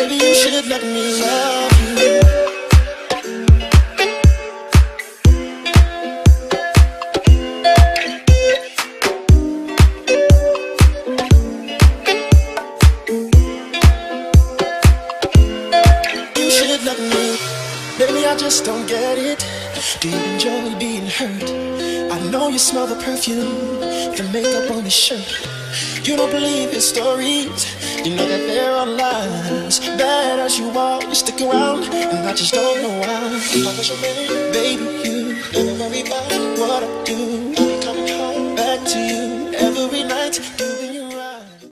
Baby, you should let me love you. You should let me. Baby, I just don't get it. Do you enjoy being hurt? I know you smell the perfume, the makeup on his shirt. You don't believe his stories. You know that there are lies. Bad as you are, you stick around, and I just don't know why. If I was your man, baby, you never worry about what I do.